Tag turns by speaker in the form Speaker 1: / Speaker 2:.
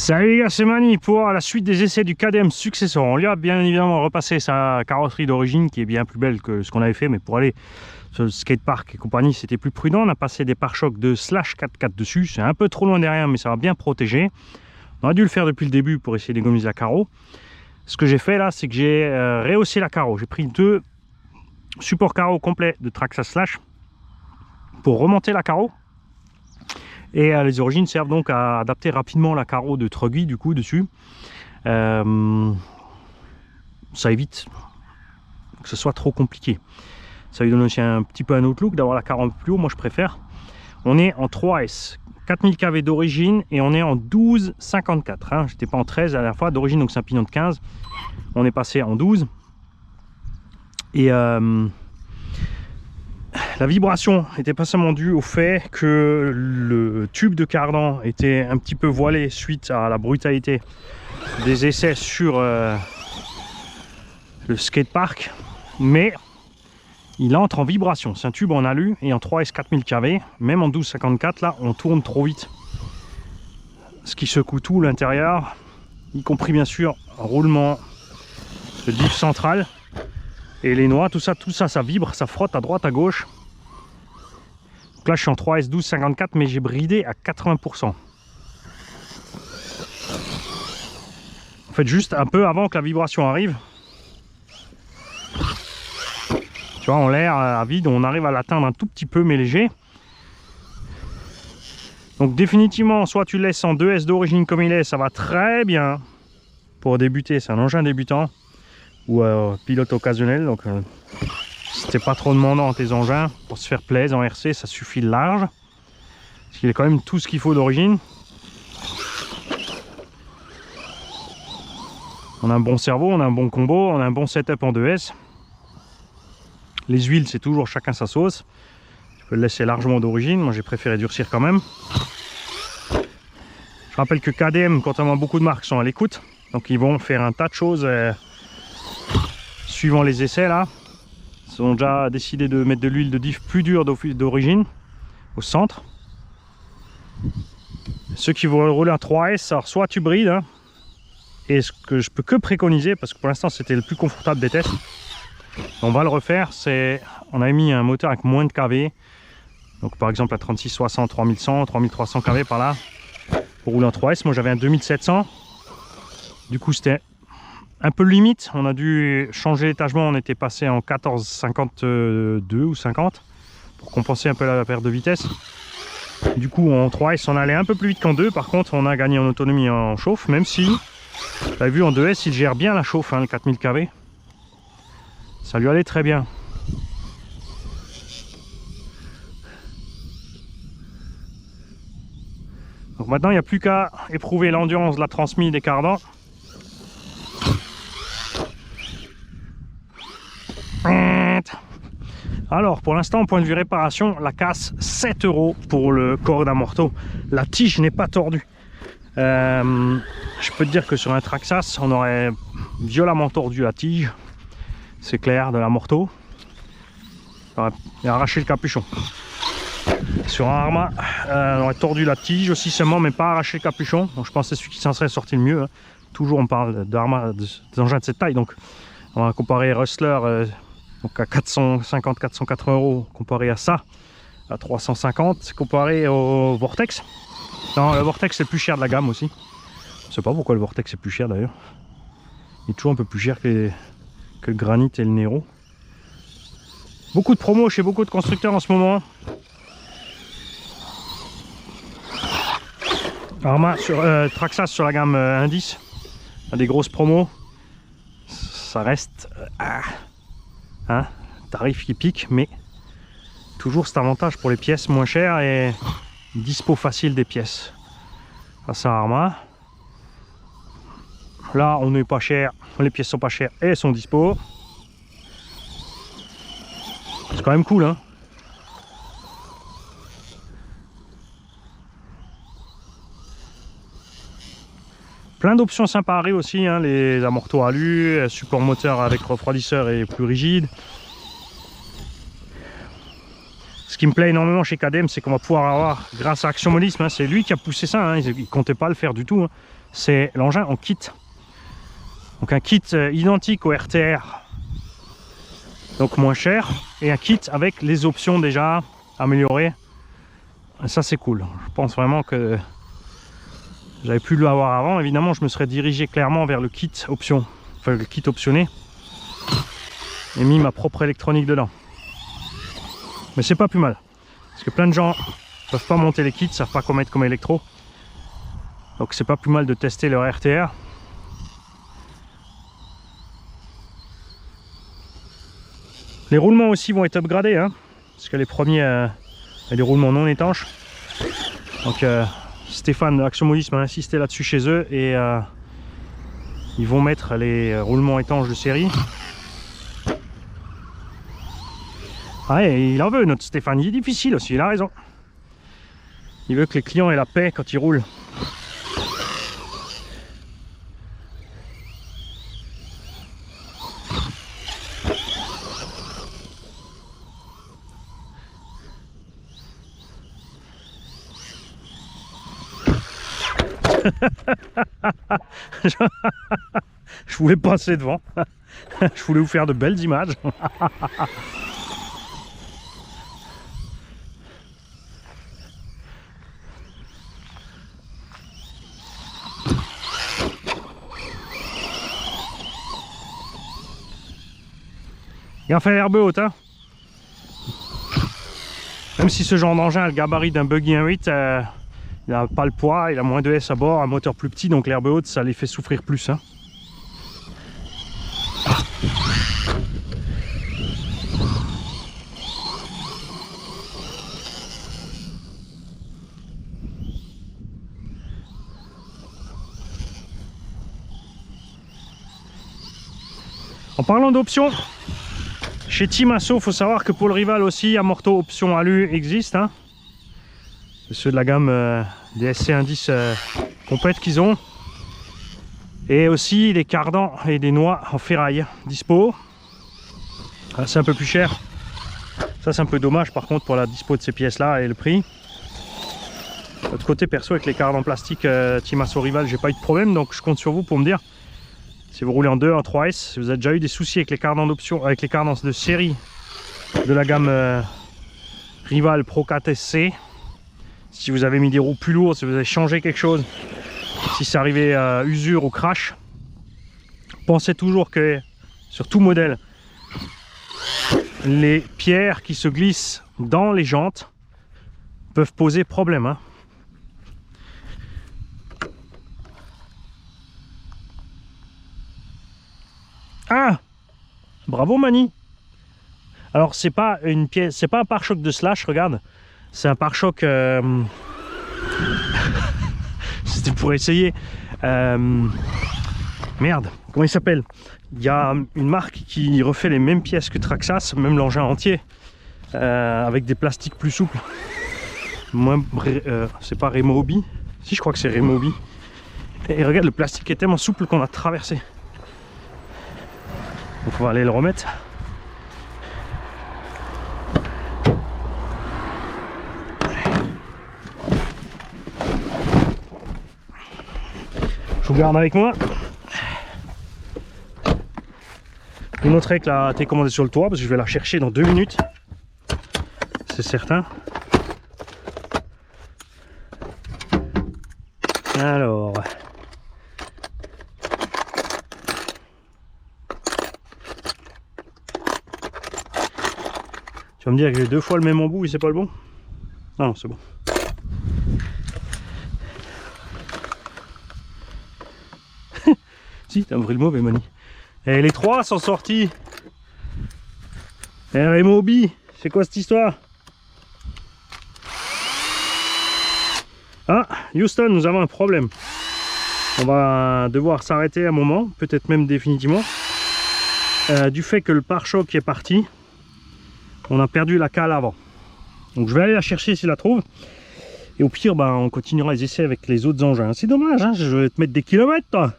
Speaker 1: Salut les gars, c'est Mani pour la suite des essais du KDM Successor. On lui a bien évidemment repassé sa carrosserie d'origine qui est bien plus belle que ce qu'on avait fait, mais pour aller sur le skatepark et compagnie c'était plus prudent. On a passé des pare-chocs de Slash 4x4 dessus, c'est un peu trop loin derrière mais ça va bien protéger. On a dû le faire depuis le début pour essayer d'économiser la carreau. Ce que j'ai fait là, c'est que j'ai rehaussé la carreau. J'ai pris deux supports carreau complets de Traxxas Slash pour remonter la carreau. Et les origines servent donc à adapter rapidement la carreau de Truggy du coup dessus. Ça évite que ce soit trop compliqué. Ça lui donne aussi un petit peu un autre look d'avoir la carreau un peu plus haut, moi je préfère. On est en 3S, 4000 kV d'origine et on est en 12,54. Hein. J'étais pas en 13 la dernière fois d'origine, donc c'est un pignon de 15. On est passé en 12. Et la vibration était pas seulement due au fait que le tube de cardan était un petit peu voilé suite à la brutalité des essais sur le skatepark, mais il entre en vibration. C'est un tube en alu et en 3S 4000 kV, même en 12,54 là on tourne trop vite. Ce qui secoue tout l'intérieur, y compris bien sûr un roulement, le diff central. Et les noix, tout ça, ça vibre, ça frotte à droite, à gauche. Donc là, je suis en 3S 12,54, mais j'ai bridé à 80%. En fait, juste un peu avant que la vibration arrive. Tu vois, en l'air, à vide, on arrive à l'atteindre un tout petit peu, mais léger. Donc définitivement, soit tu le laisses en 2S d'origine comme il est, ça va très bien. Pour débuter, c'est un engin débutant. Ou pilote occasionnel, donc c'était pas trop demandant tes engins pour se faire plaisir en RC, ça suffit large parce qu'il est quand même tout ce qu'il faut d'origine. On a un bon cerveau, on a un bon combo, on a un bon setup en 2S. Les huiles c'est toujours chacun sa sauce, tu peux le laisser largement d'origine, moi j'ai préféré durcir quand même. Je rappelle que KDM, contrairement à beaucoup de marques, sont à l'écoute, donc ils vont faire un tas de choses suivant les essais là. Ils ont déjà décidé de mettre de l'huile de diff plus dure d'origine au centre. Ceux qui vont rouler en 3S, alors soit tu brides, hein, et ce que je peux que préconiser, parce que pour l'instant c'était le plus confortable des tests, on va le refaire, c'est on a mis un moteur avec moins de kV, donc par exemple à 3660, 3100, 3300 kV par là, pour rouler en 3S. Moi j'avais un 2700, du coup c'était un peu limite, on a dû changer l'étagement, on était passé en 14,52 ou 50 pour compenser un peu la perte de vitesse. Du coup en 3S on allait un peu plus vite qu'en 2, par contre on a gagné en autonomie en chauffe, même si, vous avez vu en 2S il gère bien la chauffe, hein, le 4000 kV. Ça lui allait très bien. Donc maintenant il n'y a plus qu'à éprouver l'endurance de la transmise des cardans. Alors pour l'instant, point de vue réparation, la casse 7 € pour le corps d'amorto. La tige n'est pas tordue. Je peux te dire que sur un Traxxas on aurait violemment tordu la tige, c'est clair, de l'amorto et arraché le capuchon. Sur un Arma on aurait tordu la tige aussi seulement, mais pas arraché le capuchon. Donc je pense que c'est celui qui s'en serait sorti le mieux, hein. Toujours on parle d'Arma, des engins de cette taille, donc on va comparer Rustler donc à 450-480 € comparé à ça à 350, comparé au Vortex. Non, le Vortex c'est le plus cher de la gamme aussi. Je sais pas pourquoi le Vortex est plus cher d'ailleurs. Il est toujours un peu plus cher que le Granit et le Nero. Beaucoup de promos chez beaucoup de constructeurs en ce moment. Arma sur Traxxas sur la gamme Indice a des grosses promos. Ça reste hein, tarif qui pique, mais toujours cet avantage pour les pièces moins chères et dispo facile des pièces. Ça c'est Arma. Là on n'est pas cher, les pièces sont pas chères et elles sont dispo. C'est quand même cool, hein. Plein d'options sympas aussi, hein, les amortos alu, support moteur avec refroidisseur et plus rigide. Ce qui me plaît énormément chez KDM, c'est qu'on va pouvoir avoir, grâce à Action Modisme, hein, c'est lui qui a poussé ça, hein, il ne comptait pas le faire du tout, hein. c'est l'engin en kit. Donc un kit identique au RTR, donc moins cher, et un kit avec les options déjà améliorées. Et ça c'est cool. Je pense vraiment que j'avais pu l'avoir avant. Évidemment, je me serais dirigé clairement vers le kit option, enfin le kit optionné, et mis ma propre électronique dedans. Mais c'est pas plus mal, parce que plein de gens peuvent pas monter les kits, savent pas comment mettre comme électro. Donc c'est pas plus mal de tester leur RTR. Les roulements aussi vont être upgradés, hein, parce que les premiers, il y a des roulements non étanches. Donc Stéphane de Action Modiste m'a insisté là-dessus chez eux, et ils vont mettre les roulements étanches de série. Ouais, il en veut notre Stéphane, il est difficile aussi, il a raison. Il veut que les clients aient la paix quand ils roulent. Je voulais passer devant. Je voulais vous faire de belles images. Il a fait l'herbe haute, hein. Même si ce genre d'engin a le gabarit d'un buggy 1.8, il n'a pas le poids, il a moins de S à bord, un moteur plus petit, donc l'herbe haute ça les fait souffrir plus, hein. En parlant d'options, chez Team Asso, il faut savoir que pour le Rival aussi, Amorto option alu existe, hein. Ceux de la gamme des SC Indice complètes qu'ils ont. Et aussi les cardans et des noix en ferraille dispo. C'est un peu plus cher. Ça c'est un peu dommage par contre pour la dispo de ces pièces là et le prix. De l'autre côté perso, avec les cardans plastiques Team Asso Rival, j'ai pas eu de problème, donc je compte sur vous pour me dire si vous roulez en 2, en 3S, si vous avez déjà eu des soucis avec les cardans d'option, avec les cardans de série de la gamme Rival Pro 4 SC. Si vous avez mis des roues plus lourdes, si vous avez changé quelque chose, si c'est arrivé à usure ou crash, pensez toujours que sur tout modèle, les pierres qui se glissent dans les jantes peuvent poser problème, hein. Ah, bravo Mani. Alors c'est pas une pièce, c'est pas un pare-choc de Slash, regarde. C'est un pare-choc. C'était pour essayer. Merde, comment il s'appelle? Il y a une marque qui refait les mêmes pièces que Traxxas, même l'engin entier, avec des plastiques plus souples. C'est pas Remobi. Si, je crois que c'est Remobi. Et regarde, le plastique est tellement souple qu'on a traversé. Donc on va aller le remettre. Je vous garde avec moi. Vous noterez que la télécommande est sur le toit parce que je vais la chercher dans 2 minutes. C'est certain. Alors. Tu vas me dire que j'ai 2 fois le même embout et c'est pas le bon? Non, c'est bon. Si, t'as pris le mauvais, Mani. Et les 3 sont sortis. Et Moby, c'est quoi cette histoire? Ah, Houston, nous avons un problème. On va devoir s'arrêter un moment, peut-être même définitivement. Du fait que le pare-choc est parti, on a perdu la cale avant. Donc je vais aller la chercher si je la trouve. Et au pire, on continuera les essais avec les autres engins. C'est dommage, hein, je vais te mettre des kilomètres, toi.